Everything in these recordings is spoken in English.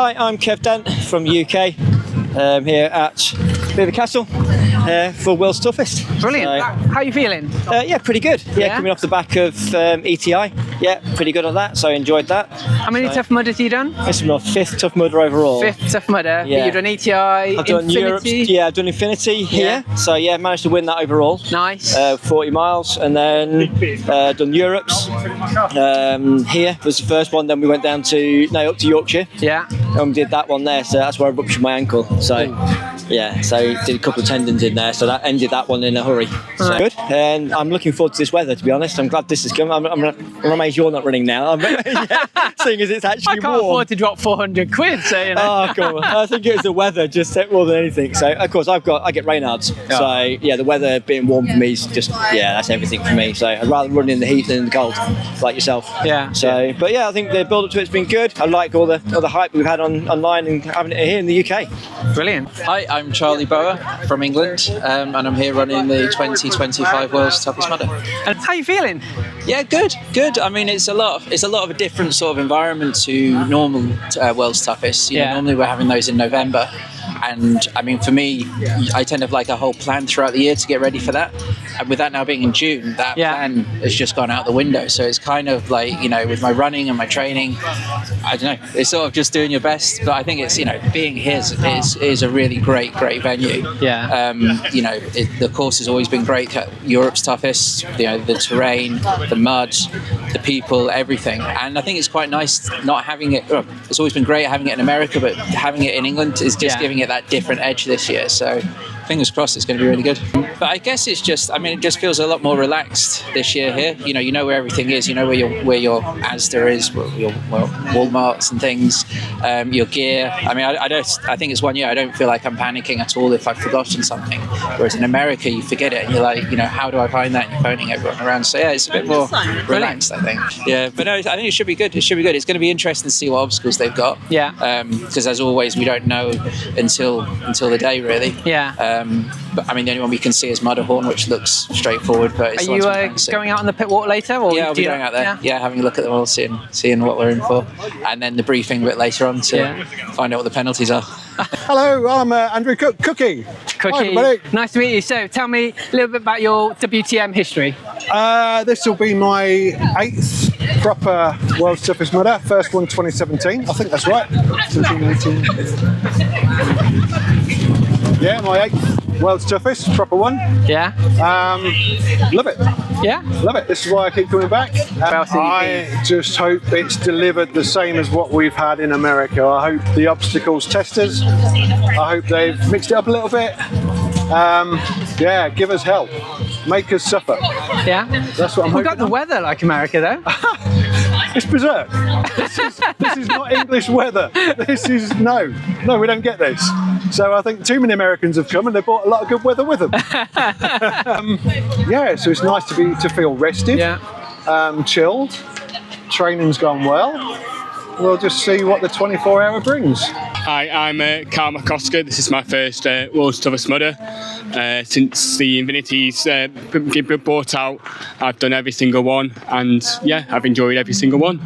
Hi, I'm Kev Dent from the UK, here at Beaver Castle for World's Toughest. Brilliant. So, how are you feeling? Yeah, pretty good. Yeah, coming off the back of ETI. Yeah, pretty good on that, so I enjoyed that. How many Tough Mudders have you done? This is my 5th Tough Mudder overall. 5th Tough Mudder. Yeah. You've done ETI, I've done Infinity. Yeah, I've done Infinity here. So yeah, managed to win that overall. Nice. 40 miles, and then done Europe's. Here was the first one. Then we went down to up to Yorkshire. Yeah. And we did that one there. So that's where I ruptured my ankle. So yeah, so did a couple of tendons in there. So that ended that one in a hurry. So good. And I'm looking forward to this weather. To be honest, I'm glad this has come. I'm amazed you're not running now. Seeing as it's actually I can't afford to drop 400 quid, so you know. Oh, come on. I think it was the weather just more than anything. So, of course, I get Raynaud's. Yeah. So, yeah, the weather being warm for me is just, that's everything for me. So, I'd rather run in the heat than in the cold, like yourself. Yeah. So, but yeah, I think the build up to it's been good. I like all the hype we've had online and having it here in the UK. Brilliant. Hi, I'm Charlie Bower from England, and I'm here running the 2025 World's Toughest Mudder. And how are you feeling? Yeah, good. I mean, it's a lot of a different sort of environment to normal World's Toughest. You know, normally we're having those in November, and I mean, for me, I tend to have like a whole plan throughout the year to get ready for that. And with that now being in June, that plan has just gone out the window. So it's kind of like, with my running and my training, I don't know, it's sort of just doing your best. But I think it's, being here is a really great venue. Yeah. The course has always been great. Europe's toughest, the terrain, the mud, the people, everything. And I think it's quite nice not having it. Well, it's always been great having it in America, but having it in England is just giving it that different edge this year. So fingers crossed it's going to be really good. But I guess it's just, it just feels a lot more relaxed this year here. You know where everything is. You know where your Asda is, your Walmarts and things, your gear. I think it's one year I don't feel like I'm panicking at all if I've forgotten something. Whereas in America, you forget it and you're like, how do I find that? And you're phoning everyone around. So yeah, it's a bit more relaxed, I think. Yeah, but no, I think it should be good. It's going to be interesting to see what obstacles they've got. Yeah. Because as always, we don't know until the day, really. Yeah. But the only one we can see is Matterhorn, which looks straightfordight. But it's are you going out on the pit walk later? Or I'll be going out there. Yeah, having a look at them all, seeing what we're in for, and then the briefing a bit later on to find out what the penalties are. Hello, I'm Andrew Cookie. Hi, everybody. Nice to meet you. So tell me a little bit about your WTM history. This will be my 8th proper World's Toughest Mudder. First one 2017, I think that's right. 17, 18. Yeah, my 8th World's Toughest, proper one. Yeah. Love it. Yeah? Love it. This is why I keep coming back. I just hope it's delivered the same as what we've had in America. I hope the obstacles test us. I hope they've mixed it up a little bit. Give us hell. Make us suffer. Yeah? That's what I'm hoping. We've got the weather like America, though. It's berserk. This is not English weather. This is no, we don't get this. So I think too many Americans have come and they brought a lot of good weather with them. So it's nice to feel rested, chilled. Training's gone well. We'll just see what the 24-hour brings. Hi, I'm Carl McCosker. This is my first World's Toughest Mudder. Since the Infinity's been bought out, I've done every single one, and I've enjoyed every single one.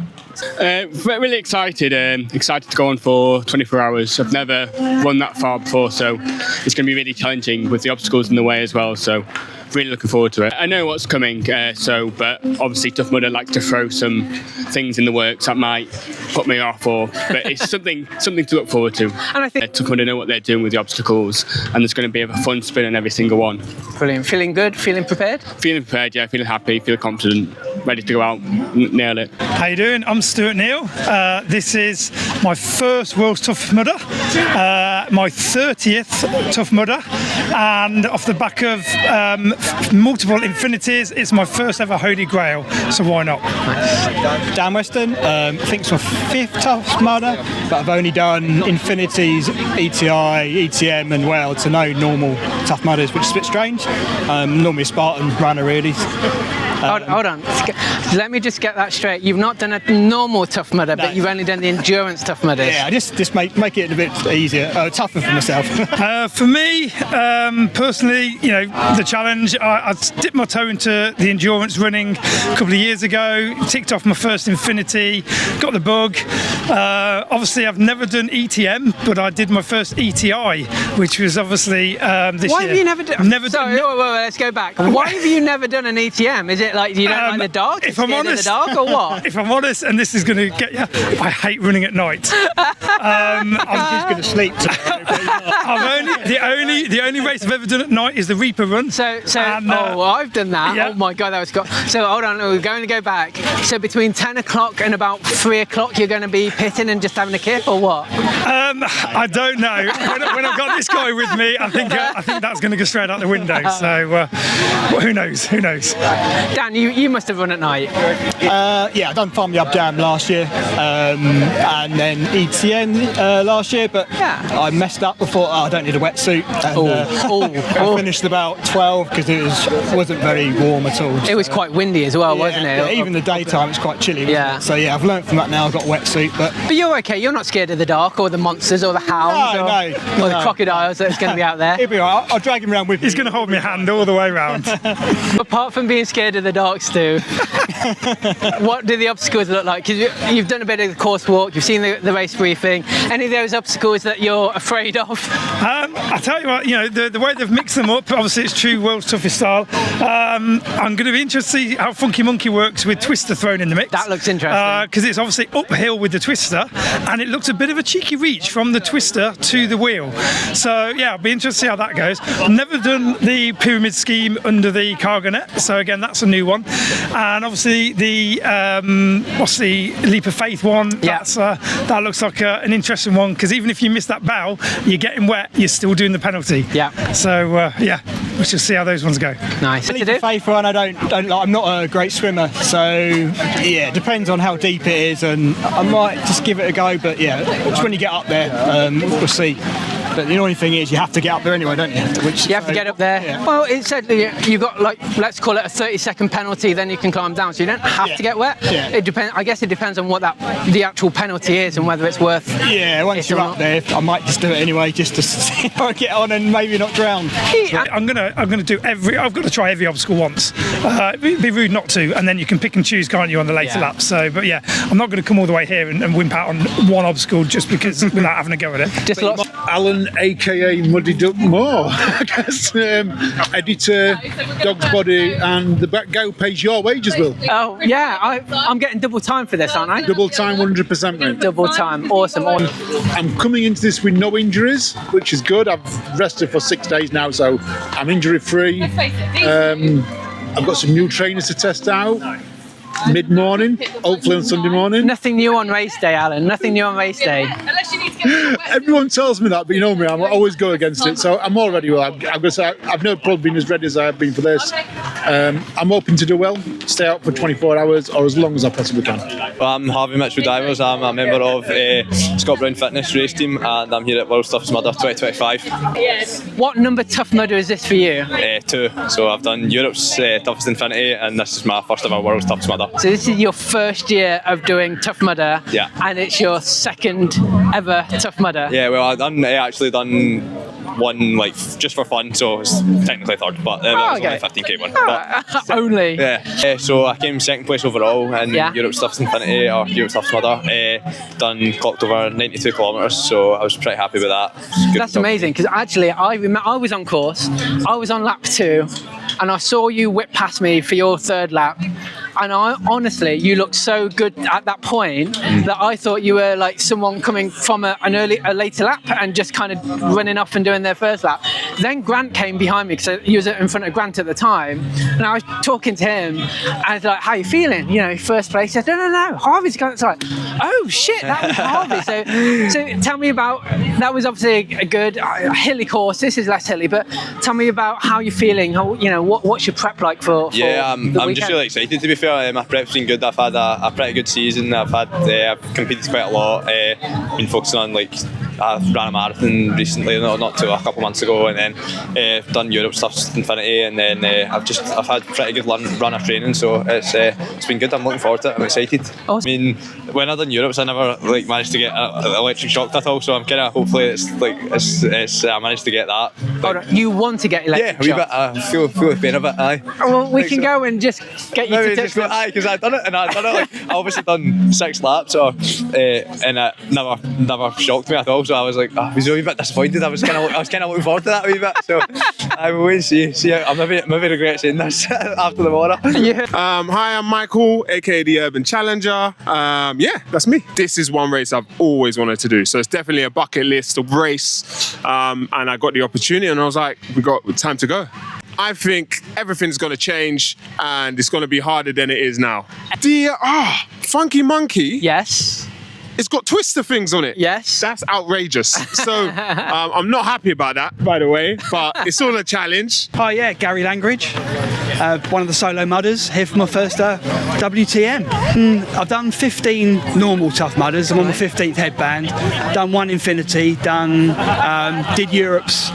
Really excited to go on for 24 hours. I've never run that far before, so it's going to be really challenging with the obstacles in the way as well. So really looking forward to it. I know what's coming, but obviously Tough Mudder like to throw some things in the works that might put me off, but it's something to look forward to. And I think Tough Mudder know what they're doing with the obstacles, and there's going to be a fun spin on every single one. Brilliant. Feeling good? Feeling prepared? Feeling prepared, yeah. Feeling happy, feeling confident, ready to go out, nail it. How you doing? I'm Stuart Neal. This is my first World's Toughest Mudder, my 30th Tough Mudder, and off the back of multiple Infinities, it's my first ever Holy Grail, so why not? Dan Weston, I think it's my 5th Toughest Mudder, but I've only done Infinities, ETI, ETM and World, so no normal Tough Mudders, which is a bit strange. Normally a Spartan runner really. Hold on. Let me just get that straight. You've not done a normal Tough Mudder, but you've only done the endurance Tough Mudders. Yeah, just make it a bit easier, tougher for myself. For me, personally, the challenge, I dipped my toe into the endurance running a couple of years ago, ticked off my first Infinity, got the bug. Obviously, I've never done ETM, but I did my first ETI, which was obviously this year. Why have you never done? Never done. Wait, let's go back. Why have you never done an ETM? Is it like you don't like the dark? If I'm honest, the dark, or what? If I'm honest, and this is going to get you, I hate running at night. I'm just going to sleep. The only race I've ever done at night is the Reaper run. I've done that. Yeah. Oh my god, that was cool. So hold on, we're going to go back. So between 10 o'clock and about 3 o'clock, you're going to be pitting and just having a kip, or what? I don't know. When I've got this guy with me, I think that's going to go straight out the window. So who knows? Who knows? Dan, you must have run at night. Yeah, I done Farm Yard Jam last year, and then ETN last year, but I messed up. I thought, I don't need a wetsuit. And, I finished about 12 because it wasn't very warm at all. It was quite windy as well, wasn't it? Yeah, even the daytime it's quite chilly. Yeah. So yeah, I've learned from that now. I've got a wetsuit, but you're okay. You're not scared of the dark or the monsters or the hounds or the crocodiles that's going to be out there. He'll be all right. I'll drag him around with me. He's going to hold my hand all the way around. Apart from being scared of the dark, Stu, what do the obstacles look like? Because you've done a bit of the course walk, you've seen the race briefing. Any of those obstacles that you're afraid of? I tell you what, the way they've mixed them up, obviously it's true world's toughest style. I'm going to be interested to see how Funky Monkey works with Twister thrown in the mix. That looks interesting. Because it's obviously uphill with the Twister, and it looks a bit of a cheeky reach from the Twister to the wheel. So yeah, I'll be interested to see how that goes. I've never done the pyramid scheme under the cargo net, so again that's a new one. And obviously the what's the leap of faith one? Yeah. That looks like an interesting one, because even if you miss that bow, you're getting wet, you're still doing the penalty. Yeah. So yeah, we shall see how those ones go. Nice. Leap of faith one, I don't like. I'm not a great swimmer, so yeah, it depends on how deep it is, and I might just give it a go. But yeah, it's when you get up there, we'll see. But the only thing is, you have to get up there anyway, don't you? You have to get up there. Yeah. Well, it said you got, like, let's call it a 30-second penalty, then you can climb down. So you don't have to get wet. Yeah. It depends. I guess it depends on what the actual penalty is and whether it's worth. Yeah, once you're up there, I might just do it anyway, just to see if I get on and maybe not drown. I'm gonna do I've got to try every obstacle once. It'd be rude not to, and then you can pick and choose, can't you, on the later laps? So, but yeah, I'm not going to come all the way here and wimp out on one obstacle just because without having a go at it. Just lots. Alan, aka Muddy Duck Moore, I guess, editor, Dog's Body, and the back guy who pays your wages, Will. Oh yeah, I'm getting double time for this, aren't I? Double time, 100%, mate. Double time, awesome. I'm coming into this with no injuries, which is good. I've rested for 6 days now, so I'm injury free. I've got some new trainers to test out mid-morning, hopefully on Sunday morning. Nothing new on race day, Alan. Nothing new on race day. Everyone tells me that, but you know me, I always go against it. So I'm all ready. Well, I'm going to say I've never probably been as ready as I have been for this. I'm hoping to do well, stay out for 24 hours or as long as I possibly can. Well, I'm Harvey Mitchell Divers. I'm a member of Scott Brown Fitness race team, and I'm here at World's Toughest Mudder 2025. What number Tough Mudder is this for you? 2. So I've done Europe's toughest Infinity, and this is my first ever World's Toughest Mudder. So this is your first year of doing Tough Mudder, yeah, and it's your second ever Tough Mudder. Yeah, well, I actually done one like just for fun, so it's technically third, but that was only a 15k one. But, only. Yeah. So I came second place overall in Europe's toughest Infinity or Europe's toughest Mudder. Clocked over 92 kilometres, so I was pretty happy with that. That's amazing, because actually I remember I was on course, I was on lap 2, and I saw you whip past me for your third lap. And honestly, you looked so good at that point that I thought you were like someone coming from a later lap and just kind of running off and doing their first lap. Then Grant came behind me, because he was in front of Grant at the time, and I was talking to him, and I was like, "How you feeling? You know, first place." He said, "No, Harvey's going." It's like, "Oh shit, that was Harvey." So tell me about that. Was obviously a good hilly course. This is less hilly, but tell me about how you're feeling. How, you know, what's your prep like for I'm just really excited, to be fair. My prep's been good. I've had a pretty good season. I've competed quite a lot. Been focusing on like ran a marathon recently, not too, a couple months ago, and then done Europe stuff, Infinity, and then I've had pretty good run of training, so it's been good. I'm looking forward to it. I'm excited. Awesome. I mean, when I've done Europes, I never managed to get electric shocked at all, so I'm kind of hopefully it's I managed to get that. You want to get electric shocked? Yeah, a wee bit. I feel the pain of it. Aye. Well, we can go and just get you to just go, aye, because I've done it, I obviously done 6 laps, and it never shocked me at all. So I was like, I was a wee bit disappointed. I was kind of looking forward to that a wee bit. So I will wait and see. I maybe regret saying this after the water. Hi, I'm Michael, aka the Urban Challenger. Yeah, that's me. This is one race I've always wanted to do, so it's definitely a bucket list of race. And I got the opportunity, and I was like, we got time to go. I think everything's going to change, and it's going to be harder than it is now. The Funky Monkey. Yes. It's got twister things on it. Yes. That's outrageous. So I'm not happy about that, by the way, but it's all a challenge. Hi, yeah, Gary Langridge, one of the solo mudders, here for my first WTM. I've done 15 normal tough mudders. I'm on the 15th headband. Done 1 Infinity. Did Europe's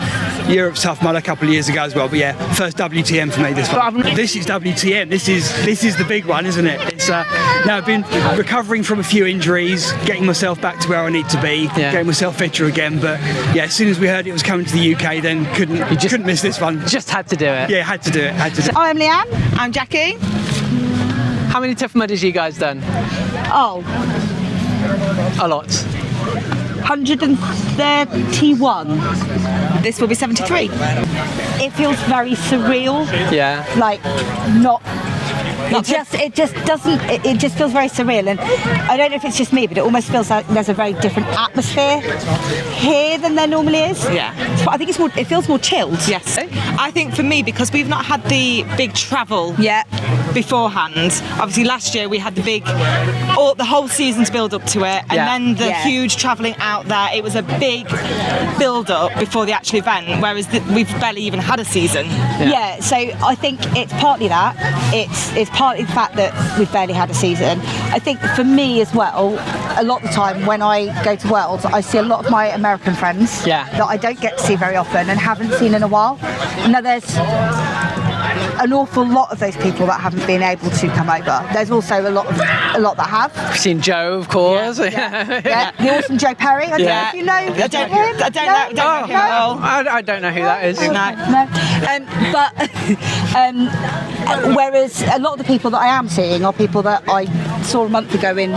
tough mudder a couple of years ago as well. But yeah, first WTM for me this one. This is WTM. This is the big one, isn't it? It's now I've been recovering from a few injuries, getting myself back to where I need to be, getting myself fitter again. But yeah, as soon as we heard it was coming to the UK, then couldn't miss this one. Just had to do it. Yeah, had to do it. I'm Leanne. I'm Jackie. How many tough mudders you guys done? Oh, a lot. 131. This will be 73. It feels very surreal. Yeah. Like not. It just doesn't. It just feels very surreal, and I don't know if it's just me, but it almost feels like there's a very different atmosphere here than there normally is. Yeah. I think it feels more chilled. Yes. I think for me, because we've not had the big travel beforehand. Obviously, last year we had the whole season to build up to it, and then the huge travelling out there. It was a big build up before the actual event, whereas we've barely even had a season. Yeah. So I think it's partly that. It's partly the fact that we've barely had a season. I think for me as well, a lot of the time when I go to Worlds, I see a lot of my American friends that I don't get to see very often and haven't seen in a while. Now there's an awful lot of those people that haven't been able to come over. There's also a lot that have. We've seen Joe, of course. The awesome Joe Perry. I don't know if you know him. I don't know him at all. I don't know who that is. Whereas a lot of the people that I am seeing are people that I saw a month ago in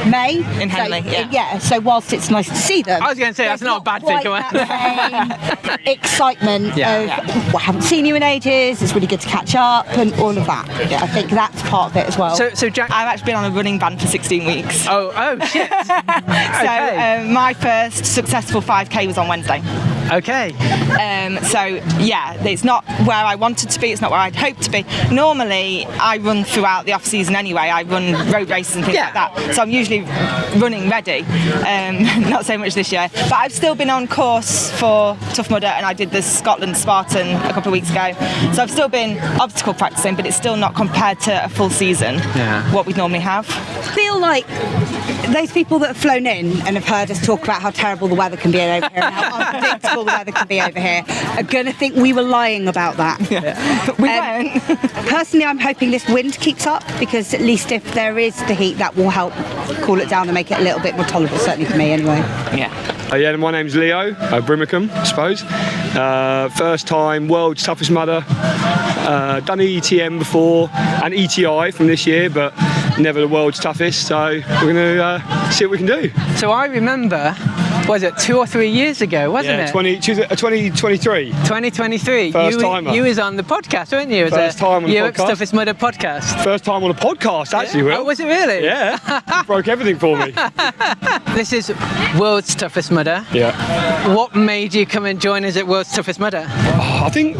May. In Henley, so whilst it's nice to see them, I was going to say that's not a bad thing. That excitement of, I haven't seen you in ages, it's really good to catch up and all of that. I think that's part of it as well. So Jack, I've actually been on a running ban for 16 weeks. Oh shit. So my first successful 5k was on Wednesday. Okay. It's not where I wanted to be, it's not where I'd hoped to be. Normally I run throughout the off season anyway. I run road races and things like that, so I'm usually running ready. Not so much this year, but I've still been on course for Tough Mudder, and I did the Scotland Spartan a couple of weeks ago, so I've still been obstacle practicing, but it's still not compared to a full season what we'd normally have. I feel like those people that have flown in and have heard us talk about how terrible the weather can be over here and how unpredictable the weather can be over here are going to think we were lying about that. We weren't. Personally, I'm hoping this wind keeps up, because at least if there is the heat, that will help cool it down and make it a little bit more tolerable, certainly for me anyway. My name's Leo, Brimacombe, I suppose. First time world's toughest mudder. Done ETM before and ETI from this year, but never the world's toughest, so we're going to see what we can do. So I remember, was it 2 or 3 years ago, wasn't it? 2023. 2023. First timer. You was on the podcast, weren't you? First time on the Europe's podcast. Toughest Mudder podcast. First time on a podcast, actually, Will. Oh, was it really? Yeah. Broke everything for me. This is World's Toughest Mudder. Yeah. What made you come and join us at World's Toughest Mudder? I think,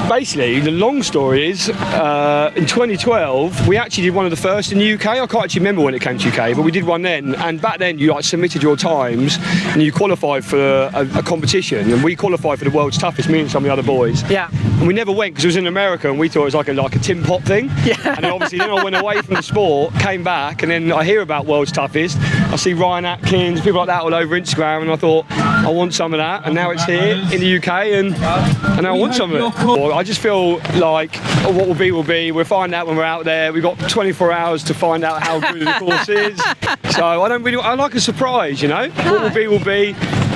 basically, the long story is, in 2012, we actually did one of the first in the UK. I can't actually remember when it came to UK, but we did one then. And back then, you submitted your times, and you qualify for a competition, and we qualified for the world's toughest, me and some of the other boys. Yeah. And we never went because it was in America, and we thought it was like a tin pot thing. Yeah. And then obviously then I went away from the sport, came back, and then I hear about world's toughest. I see Ryan Atkins, people like that all over Instagram, and I thought I want some of that. And now it's here in the UK, and I want some of it. I just feel like what will be will be. We'll find out when we're out there. We've got 24 hours to find out how good the course is. So I like a surprise, you know. What will be will be.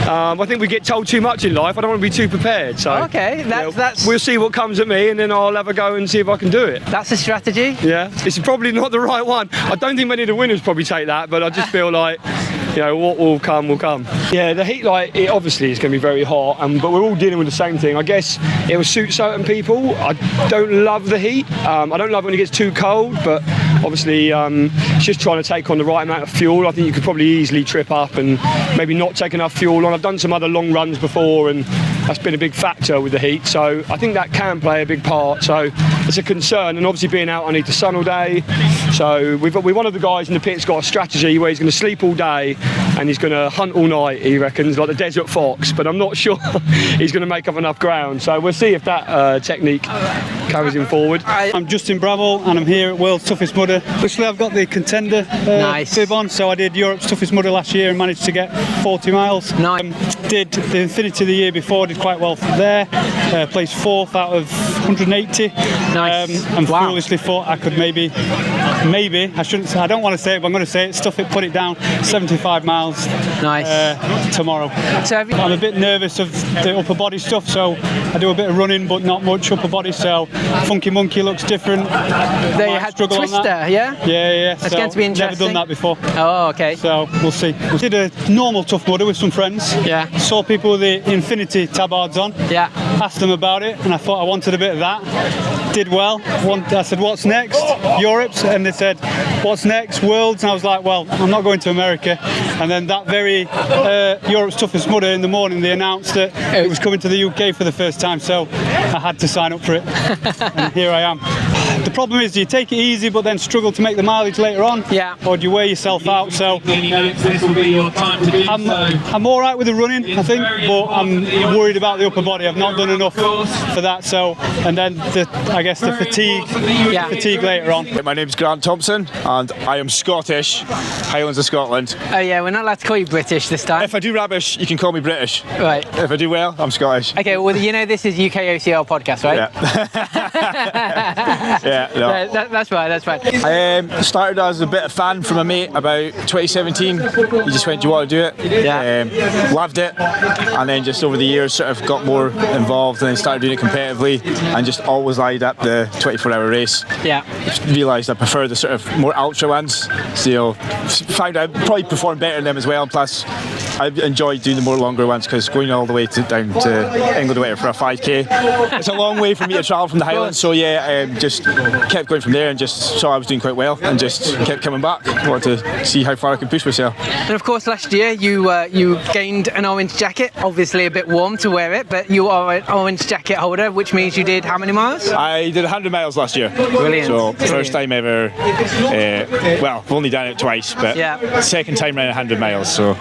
I think we get told too much in life. I don't want to be too prepared. So okay, that's we'll see what comes at me, and then I'll have a go and see if I can do it. That's a strategy. Yeah, it's probably not the right one. I don't think many of the winners probably take that, but I just feel like, you know, what will come will come. Yeah, the heat, like, it obviously is going to be very hot, but we're all dealing with the same thing. I guess it will suit certain people. I don't love the heat. I don't love when it gets too cold, but obviously it's just trying to take on the right amount of fuel. I think you could probably easily trip up and maybe not take enough fuel on. I've done some other long runs before, and that's been a big factor with the heat. So I think that can play a big part. So it's a concern, and obviously being out underneath the sun all day. So one of the guys in the pit's got a strategy where he's going to sleep all day and he's going to hunt all night, he reckons, like the desert fox, but I'm not sure he's going to make up enough ground. So we'll see if that technique carries him forward. I'm Justin Bravell, and I'm here at World's Toughest Mudder. Actually, I've got the contender bib on, so I did Europe's Toughest Mudder last year and managed to get 40 miles. Did the Infinity the year before, did quite well there. Placed 4th out of 180. Nice. And foolishly thought I could maybe, I don't want to say it, but I'm going to say it, stuff it, put it down, 75 miles. Nice. Tomorrow. So I'm a bit nervous of the upper body stuff, so I do a bit of running, but not much upper body, so Funky Monkey looks different. They had Twister, yeah? Yeah. That's going to be interesting. Never done that before. Oh, okay. So we'll see. We did a normal tough mudder with some friends. Yeah. Saw people with the Infinity tabards on. Yeah. Asked them about it, and I thought I wanted a bit of that. Did well. I said, what's next? Europe's, and they said, what's next? Worlds, and I was like, well, I'm not going to America. And then that very Europe's Toughest Mudder in the morning, they announced that it was coming to the UK for the first time, so I had to sign up for it. And here I am. The problem is, do you take it easy but then struggle to make the mileage later on? Yeah. Or do you wear yourself out? So I'm all right with the running, I think, but I'm worried about the upper body. I've not done enough for that. So, and then I guess the fatigue later on. My name's Grant Thompson, and I am Scottish, Highlands of Scotland. Oh yeah, we're not allowed to call you British this time. If I do rubbish, you can call me British. Right. If I do well, I'm Scottish. Okay, well, you know this is UK OCL podcast, right? Yeah. Yeah, no. That's right. I started as a bit of fan from a mate about 2017. He just went, do you want to do it? Yeah. Loved it, and then just over the years sort of got more involved and then started doing it competitively, and just always eyed up the 24-hour race. Yeah. Realised I prefer the sort of more ultra ones, so found out probably perform better in them as well. Plus I enjoy doing the more longer ones, because going all the way down to England Water for a 5k, it's a long way for me to travel from the Highlands. So yeah, just kept going from there, and just saw I was doing quite well, and just kept coming back. Wanted to see how far I could push myself. And of course, last year you gained an orange jacket. Obviously a bit warm to wear it, but you are an orange jacket holder, which means you did how many miles? I did 100 miles last year. Brilliant. So first time ever. Well, I've only done it twice, but second time around 100 miles. So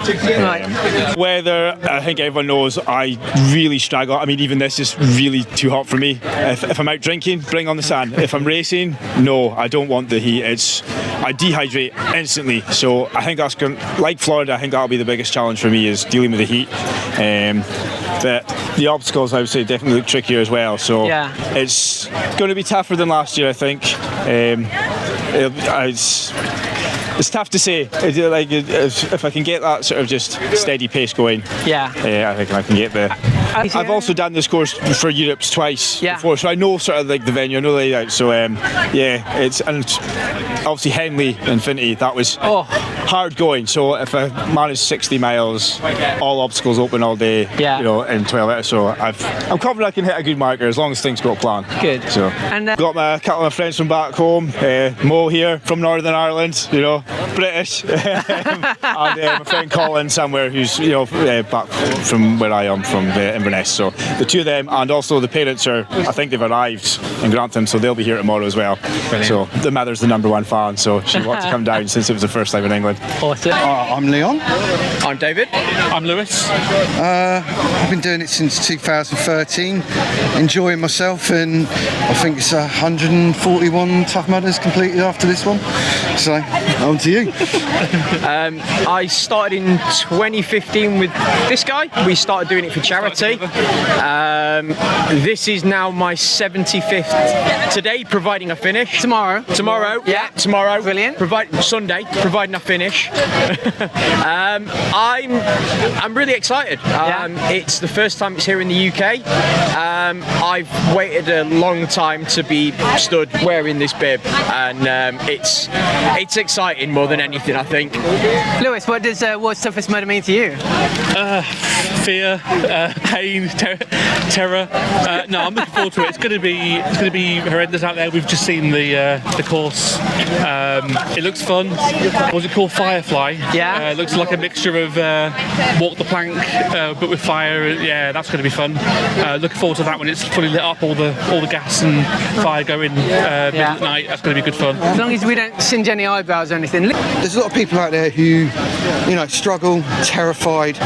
weather, I think everyone knows I really struggle. I mean, even this is really too hot for me. If I'm out drinking, bring on the sun. If I'm racing, no, I don't want the heat. I dehydrate instantly. So I think that's going, like Florida, I think that'll be the biggest challenge for me, is dealing with the heat. But the obstacles, I would say, definitely look trickier as well. So it's going to be tougher than last year, I think. It's tough to say. If I can get that sort of just steady pace going, I think I can get there. I've also done this course for Europe's twice before, so I know sort of like the venue, I know the layout. So it's, and obviously Henley Infinity, that was hard going. So if I manage 60 miles, all obstacles open all day, you know, in 12 hours. So I'm confident I can hit a good marker as long as things go to plan. Good. So and got a couple of my friends from back home, Mo here from Northern Ireland, you know, British, and my friend Colin somewhere who's back from where I am, from the Inverness. So the two of them, and also the parents I think they've arrived in Grantham, so they'll be here tomorrow as well. Brilliant. So the mother's the #1 fan, so she wanted to come down since it was the first time in England. Awesome. I'm Leon. I'm David. I'm Lewis. I've been doing it since 2013, enjoying myself, and I think it's 141 Tough Mudders completed after this one. So, on to you. I started in 2015 with this guy. We started doing it for charity. This is now my 75th today, providing I finish. Tomorrow. Yeah, tomorrow. Brilliant. Sunday, providing I finish. I'm really excited. It's the first time it's here in the UK. I've waited a long time to be stood wearing this bib, and it's exciting more than anything, I think. Lewis, what does World's Toughest Mudder mean to you? Fear, pain, terror. No, I'm looking forward to it. It's going to be horrendous out there. We've just seen the course. It looks fun. What was it called? Firefly. Yeah. It looks like a mixture of walk the plank, but with fire. Yeah, that's going to be fun. Looking forward to that when it's fully lit up. All the gas and fire going middle at night. That's going to be good fun. As long as we don't singe any eyebrows or anything. There's a lot of people out there who, struggle, terrified,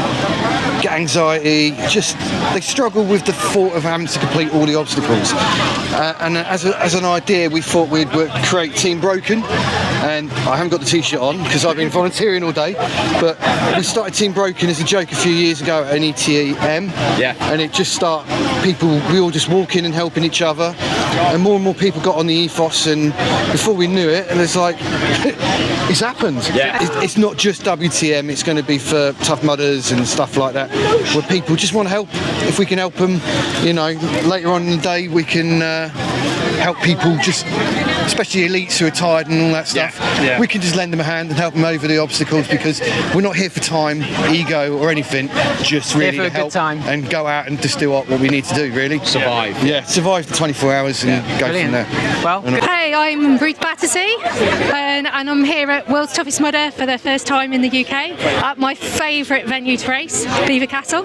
get anxiety, they struggle with the thought of having to complete all the obstacles. And as an idea, we thought we'd create Team Broken, and I haven't got the t-shirt on because I've been volunteering all day, but we started Team Broken as a joke a few years ago at an ETM, and it just we all just walking and helping each other, and more people got on the ethos, and before we knew it, and it's like, it's happened. It's not just WTM, it's going to be for Tough Mudders and stuff like that, where people just want to help. If we can help them, later on in the day we can help people, especially elites who are tired and all that stuff. We can just lend them a hand and help them over the obstacles, because we're not here for time, ego or anything, just really to help and go out and just do what we need to do, really. Survive. Survive for 24 hours and go from there. Well, hey, I'm Ruth Battersea, and I'm here at World's Toughest Mudder for the first time in the UK at my favourite venue to race, Belvoir Castle.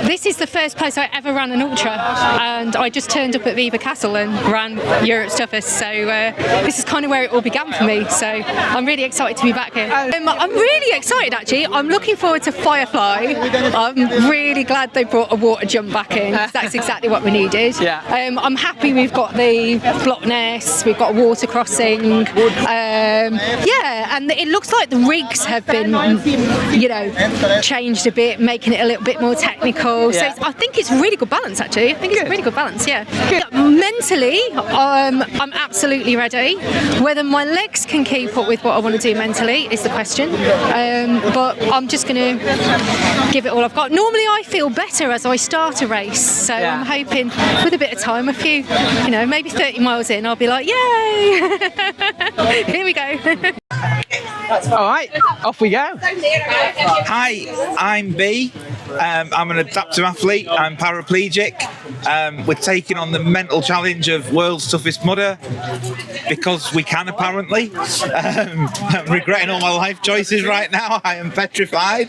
This is the first place I ever ran an ultra, and I just turned up at Belvoir Castle and ran Europe's Toughest, so this is kind of where it all began for me, so I'm really excited to be back here. I'm really excited, actually. I'm looking forward to Firefly. I'm really glad they brought a water jump back in. That's exactly what we needed. I'm happy we've got the Block Ness, we've got a water crossing, and it looks like the rigs have been changed a bit, making it a little bit more technical, so I think it's really good balance, actually. I think it's a really good balance. Mentally, I'm absolutely ready. Whether my legs can keep up with what I want to do mentally is the question, but I'm just going to give it all I've got. Normally I feel better as I start a race, so I'm hoping with a bit of time, a few, maybe 30 miles in, I'll be like, yay! Here we go. All right, off we go. Hi, I'm B. I'm an adaptive athlete. I'm paraplegic. We're taking on the mental challenge of World's Toughest Mudder because we can, apparently. I'm regretting all my life choices right now. I am petrified,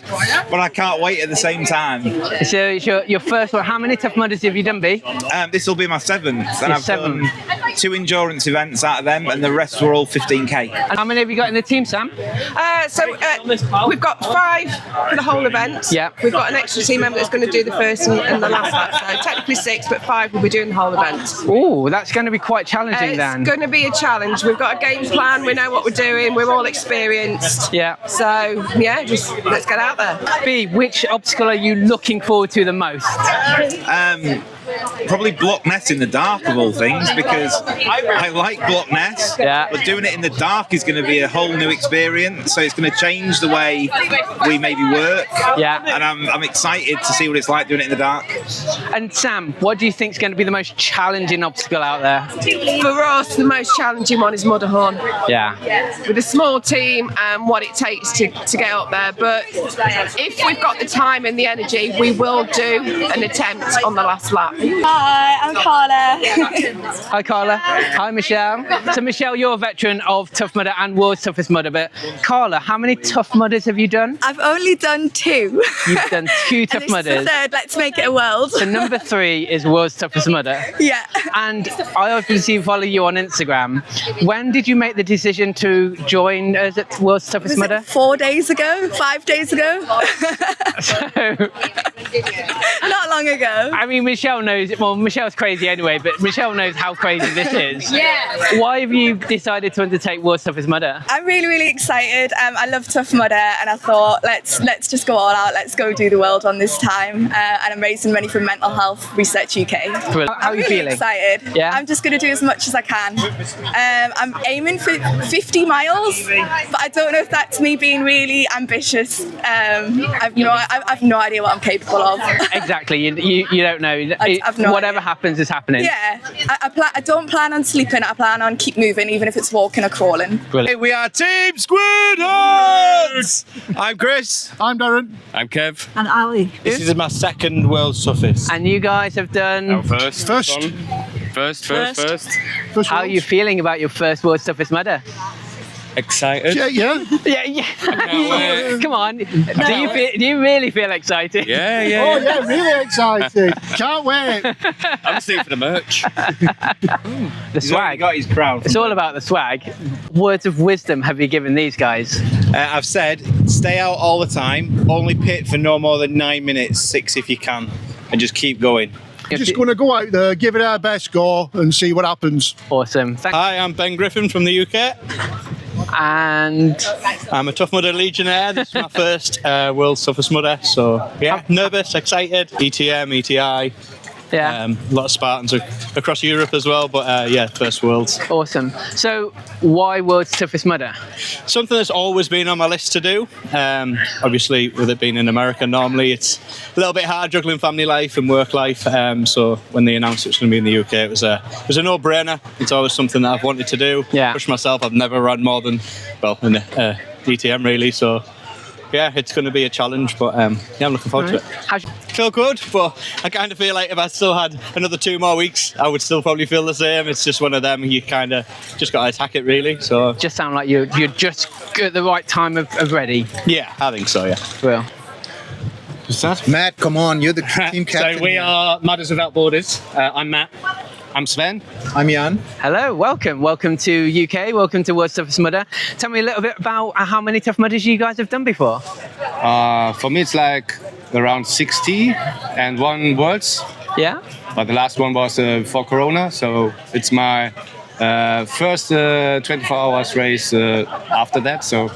but I can't wait at the same time. So it's your first one. How many Tough Mudders have you done, B? This will be my 7th, and I've done 2 endurance events out of them, and the rest were all 15k. And how many have you got in the team, Sam? We've got 5 for the whole event. We've got an extra team member that's going to do the first and the last lap. So technically 6, but 5 will be doing the whole event. Oh, that's going to be quite challenging then. It's going to be a challenge. We've got a game plan. We know what we're doing. We're all experienced. So just let's get out there. B, which obstacle are you looking forward to the most? Probably Block Ness in the dark, of all things, because I like Block Ness, but doing it in the dark is going to be a whole new experience, so it's going to change the way we maybe work, and I'm excited to see what it's like doing it in the dark. And Sam, what do you think is going to be the most challenging obstacle out there? For us, the most challenging one is Mudderhorn. With a small team and what it takes to get up there, but if we've got the time and the energy, we will do an attempt on the last lap. Hi, I'm Carla. Hi, Carla. Hi, Michelle. So, Michelle, you're a veteran of Tough Mudder and World's Toughest Mudder, but Carla, how many Tough Mudders have you done? I've only done 2. You've done 2 Tough and this Mudders. is the third. Let's make it a world. So number 3 is World's Toughest Mudder. Yeah. And I obviously follow you on Instagram. When did you make the decision to join us at World's Toughest Was Mudder? it 4 days ago? 5 days ago? Not long ago. I mean, Michelle knows, well, Michelle's crazy anyway, but Michelle knows how crazy this is. Yeah. Why have you decided to undertake World's Toughest Mudder? I'm really excited. I love Tough Mudder, and I thought let's just go all out. Let's go do the world on this time. And I'm raising money for Mental Health Research UK. How are you really feeling? Excited. Yeah. I'm just going to do as much as I can. I'm aiming for 50 miles, but I don't know if that's me being really ambitious. I've no idea what I'm capable of. Exactly. You don't know. I've no Whatever happens is happening. Yeah. I don't plan on sleeping. I plan on keep moving, even if it's walking or crawling. Brilliant. Hey, we are Team Squidheads! I'm Chris. I'm Darren. I'm Kev. And Ali. This is my second World's Toughest. And you guys have done... First. How are you feeling about your first World's Toughest Mudder? Excited. Yeah. Come on. Do you really feel excited? Yeah. Oh yeah, really excited. Can't wait. I'm just here for the merch. The swag. Got his crown. It's all about the swag. Words of wisdom have you given these guys? I've said, stay out all the time, only pit for no more than 9 minutes, 6 if you can, and just keep going. Just going to go out there, give it our best go, and see what happens. Awesome. Hi, I'm Ben Griffin from the UK. And I'm a Tough Mudder Legionnaire. This is my first World's Toughest Mudder, so yeah, nervous, excited. ETM, ETI. Yeah. A lot of Spartans across Europe as well, but yeah, first Worlds. Awesome. So, why World's Toughest Mudder? Something that's always been on my list to do. Obviously, with it being in America, normally it's a little bit hard juggling family life and work life. So when they announced it was going to be in the UK, it was a no-brainer. It's always something that I've wanted to do. Yeah. Push myself. I've never run more than DTM really. So yeah, it's going to be a challenge, but yeah, I'm looking forward to it. Feel good, but I kind of feel like if I still had another 2 more weeks, I would still probably feel the same. It's just one of them, you kind of just got to attack it really. So just sound like you're just at the right time of ready. Yeah, I think so, yeah. Well. Matt, come on, you're the team captain. So we are Mudders Without Borders. I'm Matt. I'm Sven. I'm Jan. Hello, welcome to UK, welcome to World's Toughest Mudder. Tell me a little bit about how many Tough Mudders you guys have done before. For me it's like around 60 and 1 Worlds. Yeah. But the last one was before Corona, so it's my first 24 hours race after that. So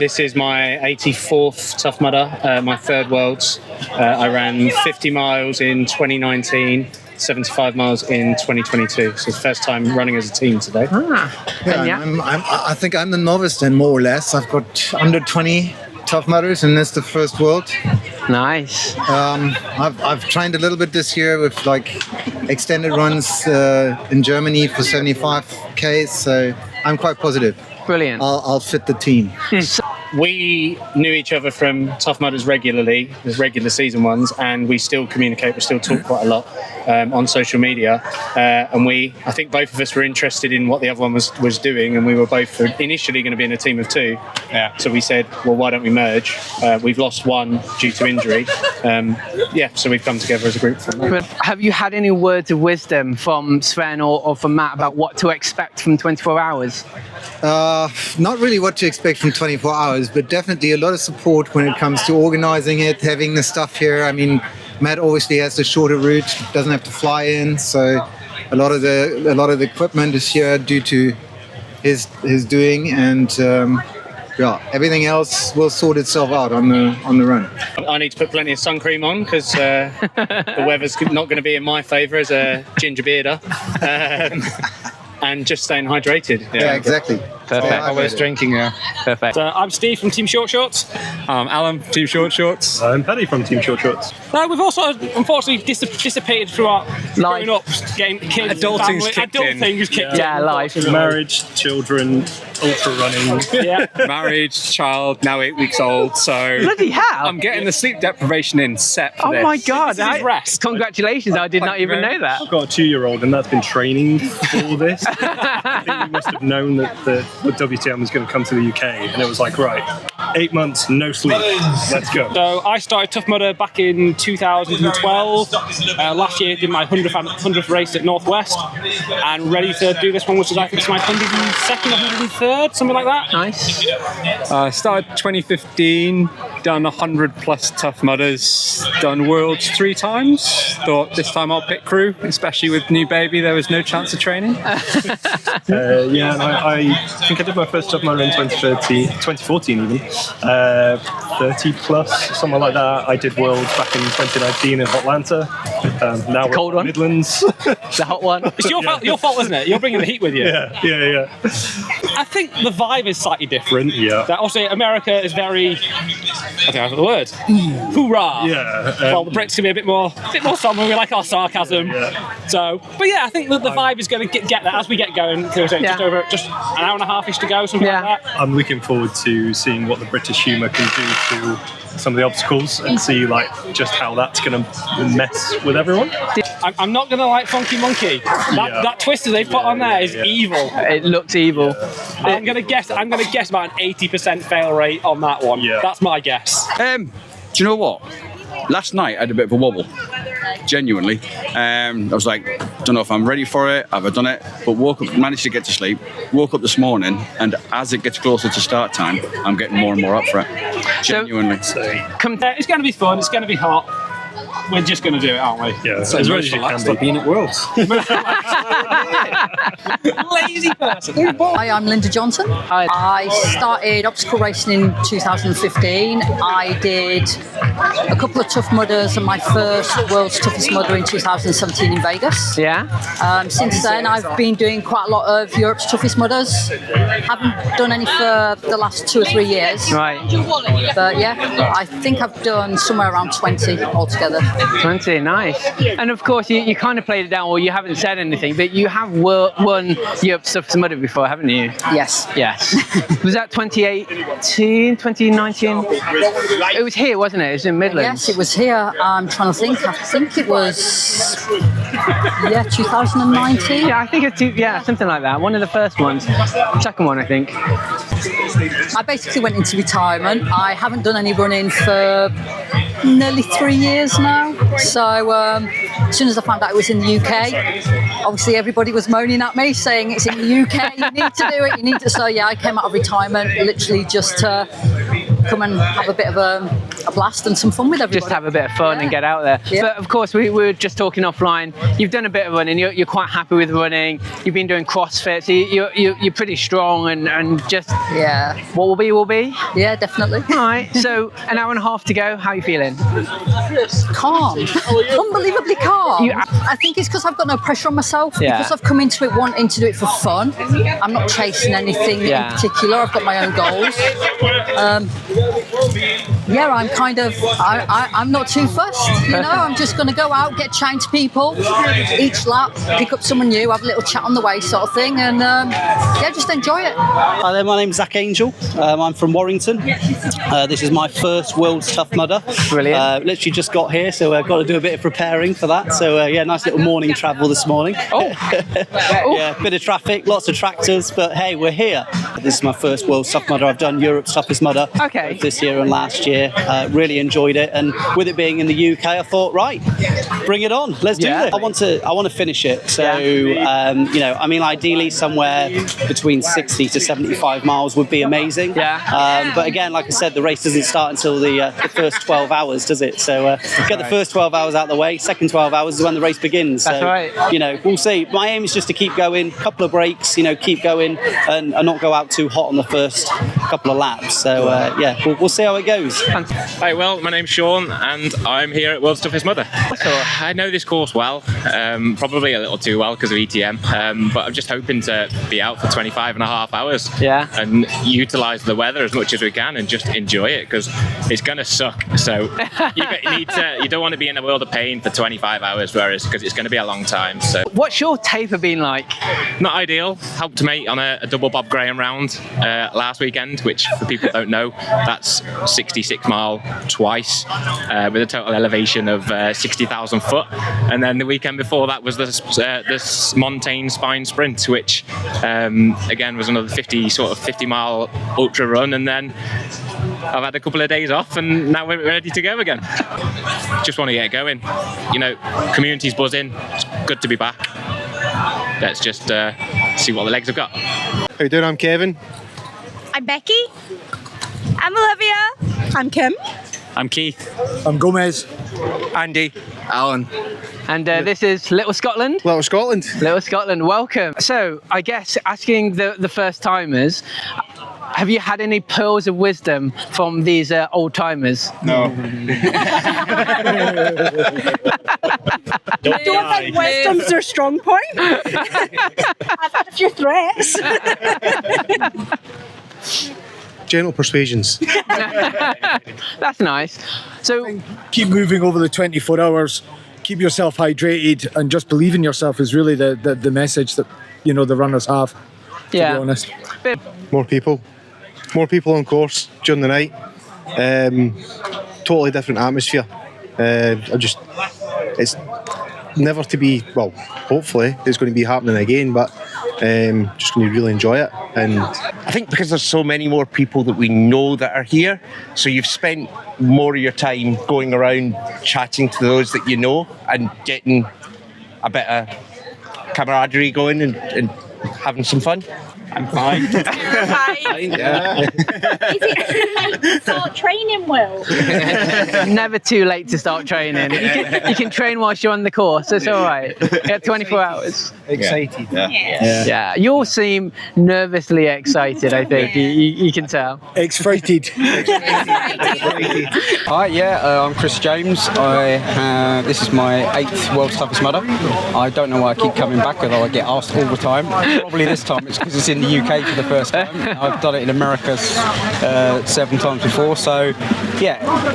this is my 84th Tough Mudder, my 3rd Worlds. I ran 50 miles in 2019. 75 miles in 2022, so it's first time running as a team today. I think I'm the novice then, more or less. I've got under 20 Tough Mudders, and that's the first world. Nice. I've trained a little bit this year with like extended runs in Germany for 75k, so I'm quite positive. Brilliant. I'll fit the team. We knew each other from Tough Mudders regularly, the regular season ones, and we still communicate, we still talk quite a lot on social media. And I think both of us were interested in what the other one was doing, and we were both initially going to be in a team of 2. Yeah. So we said, well, why don't we merge? We've lost one due to injury. So we've come together as a group. Have you had any words of wisdom from Sven or from Matt about what to expect from 24 hours? Not really what to expect from 24 hours, but definitely a lot of support when it comes to organizing it, having the stuff here. I mean, Matt obviously has the shorter route, doesn't have to fly in, so a lot of the equipment is here due to his doing, and everything else will sort itself out on the run. I need to put plenty of sun cream on because the weather's not going to be in my favour as a ginger bearder. And just staying hydrated. Yeah, exactly. Perfect. Always drinking, yeah. Perfect. I'm Steve from Team Short Shorts. Alan, Team Short Shorts. I'm Paddy from Team Short Shorts. No, we've also unfortunately dissipated throughout growing up, getting kids, Adulting's kicked in. Adulting's kicked in. Yeah, life. Marriage, children, ultra running. Yeah. Marriage, child, now 8 weeks old. So Bloody hell! I'm getting the sleep deprivation in set for Oh this. my God! This is rest. Congratulations! I did not even know that. I've got a 2-year-old and that's been training for this. I think we must have known that the WTM was going to come to the UK, and it was like, right, 8 months, no sleep, let's go. So I started Tough Mudder back in 2012. Last year did my 100th race at Northwest, and ready to do this one, which is I think it's my 102nd or 103rd, something like that. Nice. Started 2015, done 100 plus Tough Mudders, done Worlds 3 times. Thought this time I'll pit crew, especially with new baby, there was no chance of training. Yeah, and I think I did my first Tough Mudder in 2014 even. 30 plus, something like that. I did Worlds back in 2019 in Atlanta. Now we're cold one. Midlands. The hot one. It's your fault, isn't it? You're bringing the heat with you. Yeah. I think the vibe is slightly different. Yeah. That obviously America is very, I think I have the word, hoorah. Yeah. Well, the Brits can be a bit more somber. We like our sarcasm. Yeah. So, but yeah, I think that the vibe is going to get there as we get going. Just an hour and a half-ish to go, something like that. I'm looking forward to seeing what the British humour can do to some of the obstacles and see like just how that's going to mess with everyone. I'm not going to like Funky Monkey. That twister they put on there is evil. It looks evil. I'm going to guess about an 80% fail rate on that one. Yeah. That's my guess. Do you know what? Last night I had a bit of a wobble. Genuinely. I was like, don't know if I'm ready for it, have I done it? But woke up, managed to get to sleep, woke up this morning, and as it gets closer to start time, I'm getting more and more up for it. Genuinely. It's going to be fun, it's going to be hot. We're just going to do it, aren't we? Yeah, as ready as you can be. Being at Worlds. Lazy person. Hi, I'm Linda Johnson. Hi. I started obstacle racing in 2015. I did a couple of Tough Mudders and my first World's Toughest Mudder in 2017 in Vegas. Yeah. Since then, I've been doing quite a lot of Europe's Toughest Mudders. Haven't done any for the last 2 or 3 years. Right. But yeah, I think I've done somewhere around 20 altogether. 20, nice. And of course, you kind of played it down, or you haven't said anything, but you have won Europe's Toughest Mudder before, haven't you? Yes. Yes. Was that 2018, 2019? It was here, wasn't it? It was in Midlands. Yes, it was here. I'm trying to think. I think it was 2019. Yeah, I think it's something like that. One of the first ones. Second one, I think. I basically went into retirement. I haven't done any running for nearly 3 years now. So as soon as I found out it was in the UK, obviously everybody was moaning at me saying it's in the UK, you need to do it, you need to. So yeah, I came out of retirement literally just to come and have a bit of a blast and some fun with everybody. Just have a bit of fun and get out there. Yeah. But of course, we were just talking offline. You've done a bit of running. You're quite happy with running. You've been doing CrossFit. So you're pretty strong and just what will be will be. Yeah, definitely. All right. So an hour and a half to go. How are you feeling? Calm, unbelievably calm. I think it's because I've got no pressure on myself. Yeah. Because I've come into it wanting to do it for fun. I'm not chasing anything in particular. I've got my own goals. I'm kind of, I'm not too fussed, you know, I'm just going to go out, get chatting to people, each lap, pick up someone new, have a little chat on the way sort of thing, and just enjoy it. Hi there, my name's Zach Angel, I'm from Warrington. This is my first World's Tough Mudder. Brilliant. Literally just got here, so I've got to do a bit of preparing for that, so nice little morning travel this morning. Bit of traffic, lots of tractors, but hey, we're here. This is my first World's Tough Mudder. I've done Europe's Toughest Mudder this year and last year. Really enjoyed it, and with it being in the UK, I thought, right, bring it on. Let's do this. I want to finish it. So, ideally somewhere between 60 to 75 miles would be amazing. But again, like I said, the race doesn't start until the first 12 hours, does it? So get the first 12 hours out of the way. Second 12 hours is when the race begins. That's right. We'll see. My aim is just to keep going. Couple of breaks, keep going, and not go out too hot on the first couple of laps. So yeah, we'll see how it goes. Hi, well, my name's Sean, and I'm here at World's Toughest Mudder. So I know this course well, probably a little too well because of ETM, but I'm just hoping to be out for 25.5 hours. Yeah. And utilise the weather as much as we can and just enjoy it, because it's gonna suck. So you don't want to be in a world of pain for 25 hours, because it's going to be a long time. So what's your taper been like? Not ideal. Helped a mate on a double Bob Graham round last weekend, which for people who don't know, that's 66 mile twice with a total elevation of 60,000 foot. And then the weekend before that was this Montane Spine Sprint, which again was another 50 mile ultra run. And then I've had a couple of days off, and now we're ready to go again. Just want to get going. You know, community's buzzing. It's good to be back. Let's just see what the legs have got. How you doing? I'm Kevin. I'm Becky. I'm Olivia. I'm Kim. I'm Keith. I'm Gomez. Andy. Alan. And this is Little Scotland. Little Scotland. Little Scotland, welcome. So I guess asking the first timers, have you had any pearls of wisdom from these old timers? No. I don't think wisdom's their strong point. I've had a few threats. Gentle persuasions. That's nice. So keep moving over the 24 hours. Keep yourself hydrated, and just believe in yourself is really the message that the runners have. To be honest. More people on course during the night. Totally different atmosphere. It's never to be. Well, hopefully it's going to be happening again, but just going to really enjoy it. And I think because there's so many more people that we know that are here, so you've spent more of your time going around chatting to those that you know and getting a bit of camaraderie going and having some fun. I'm fine. Yeah. Is it too late to start training, Will? Never too late to start training. You can train whilst you're on the course. It's all right. You have 24 hours. Excited. Yeah. You all seem nervously excited, I think. You can tell. Excited. Hi, I'm Chris James. This is my 8th World's Toughest Mudder. I don't know why I keep coming back, although I get asked all the time. Probably this time it's because it's in the UK for the first time. I've done it in America 7 times before, so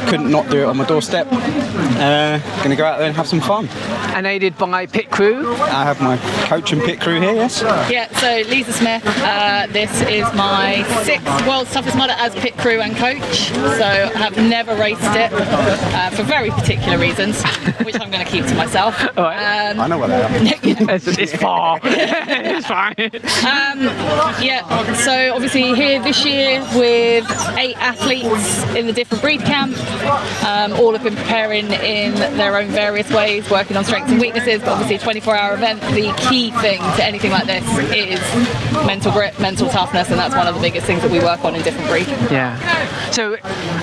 couldn't not do it on my doorstep. Gonna go out there and have some fun. And aided by pit crew. I have my coach and pit crew here, yes. Yeah, so Lisa Smith, this is my 6th World's Toughest Mudder as pit crew and coach. So I have never raced it for very particular reasons, which I'm going to keep to myself. I know where they are. It's far. It's fine. So obviously here this year with 8 athletes in the different breed camp. All have been preparing in their own various ways, working on strengths and weaknesses, but obviously a 24-hour event, the key thing to anything like this is mental grit, mental toughness, and that's one of the biggest things that we work on in different breeds. Yeah. So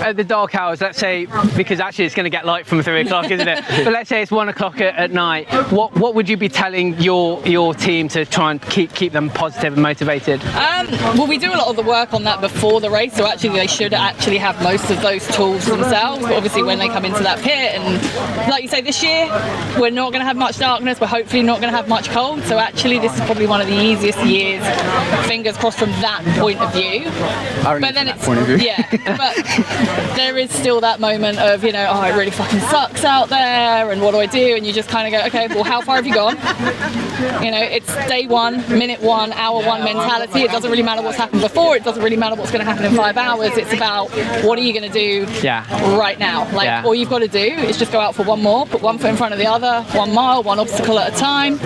at the dark hours, let's say, because actually it's going to get light from 3 o'clock, isn't it? But let's say it's 1 o'clock at night. What would you be telling your team to try and keep them positive and motivated? Well, we do a lot of the work on that before the race, so actually they should actually have most of those tools themselves. But obviously when they come into that pit, and like you say, this year we're not going to have much darkness, we're hopefully not going to have much cold, so actually this is probably one of the easiest years, fingers crossed from that point of view. But then it's but there is still that moment of it really fucking sucks out there, and what do I do? And you just kind of go, okay, well, how far have you gone? It's day 1, minute 1, hour 1 mentality. It doesn't really matter what's happened before, it doesn't really matter what's going to happen in 5 hours. It's about what are you going to do right now. All you've got to do is just go out for one more, put one foot in front of the other, 1 mile, 1 obstacle at a time,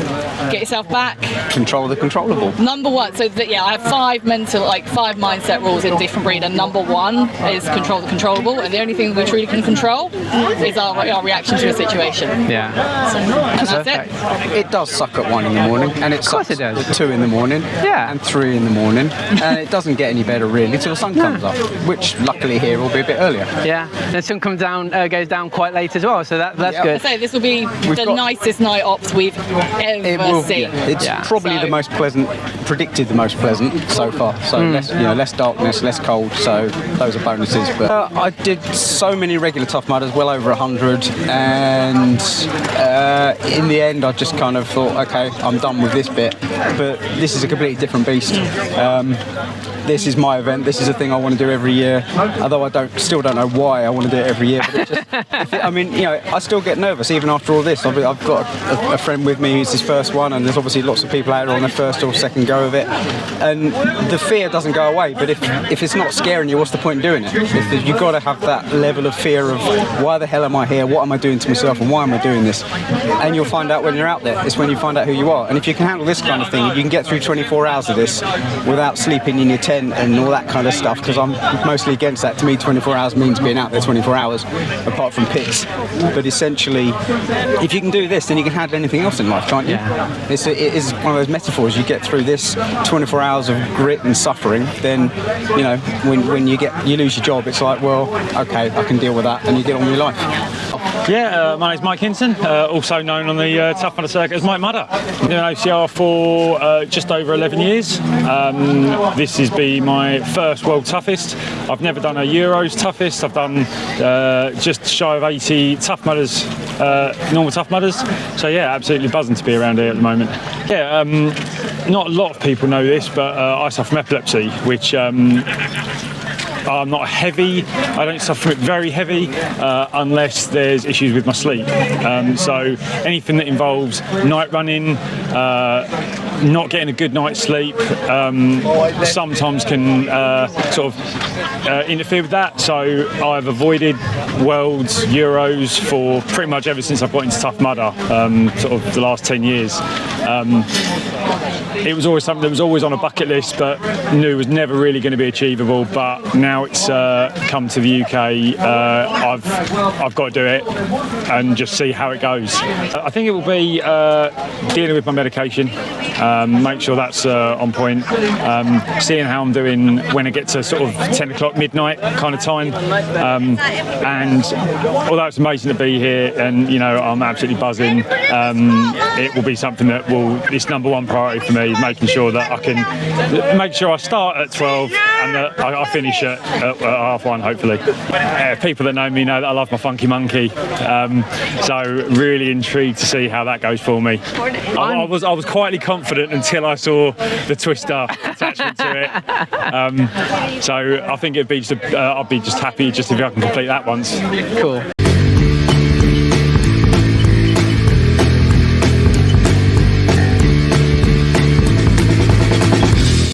get yourself back. Control the controllable. Number 1, so I have 5 mindset rules in different breed, and number 1 is control the controllable, and the only thing we truly can control is our reaction to a situation. Yeah. And that's it. It does suck at 1 in the morning, and it sucks. It does. at 2 in the morning and 3 in the morning, and it doesn't get any better really till the sun comes up, which luckily here will be a bit earlier. Yeah, the sun comes down, goes down quite late as well, so that's good. So this will be the nicest night ops we've ever seen. It's probably the most pleasant, predicted the most pleasant so far. So less darkness, less cold. So those are bonuses. But I did so many regular Tough Mudders, well over 100, and in the end I just kind of thought, okay, I'm done with this bit. But this is a completely different beast. This is my event. This is a thing I want to do every year. Although I still don't know why I want to do it every year. But I still get nervous even after all this. I've got a friend with me who's his first one, and there's obviously lots of people out there on their first or second go of it. And the fear doesn't go away. But if it's not scaring you, what's the point in doing it? You've got to have that level of fear of why the hell am I here? What am I doing to myself? And why am I doing this? And you'll find out when you're out there. It's when you find out who you are. And if you can handle this kind of thing, you can get through 24 hours of this without sleeping in your tent and all that kind of stuff, because I'm mostly against that. To me, 24 hours means being out there 24 hours, apart from pits. But essentially, if you can do this, then you can handle anything else in life, can't you? Yeah. It is one of those metaphors. You get through this 24 hours of grit and suffering, then, when you lose your job, it's like, well, okay, I can deal with that, and you get on with your life. Yeah, my name's Mike Hinton, also known on the Tough Mudder circuit as Mike Mudder. I've been doing OCR for just over 11 years. This has been my first World Toughest. I've never done a Euros Toughest. I've done just shy of 80 Tough Mudders, normal Tough Mudders. So yeah, absolutely buzzing to be around here at the moment. Yeah, not a lot of people know this, but I suffer from epilepsy, which I'm not heavy. I don't suffer from it very heavy unless there's issues with my sleep. So anything that involves night running, not getting a good night's sleep, sometimes can interfere with that. So I've avoided Worlds, Euros for pretty much ever since I've got into Tough Mudder, sort of the last 10 years. It was always something that was always on a bucket list, but knew was never really going to be achievable. But now it's come to the UK, I've got to do it and just see how it goes. I think it will be dealing with my medication, make sure that's on point, seeing how I'm doing when I get to sort of 10 o'clock, midnight kind of time. And although it's amazing to be here and, I'm absolutely buzzing, it will be something that it's number one priority for me, making sure that I can make sure I start at 12 and that I finish at half 1, hopefully. People that know me know that I love my funky monkey, so really intrigued to see how that goes for me. I was quietly confident until I saw the twister attachment to it, so I think I'd be just happy just if I can complete that once. Cool.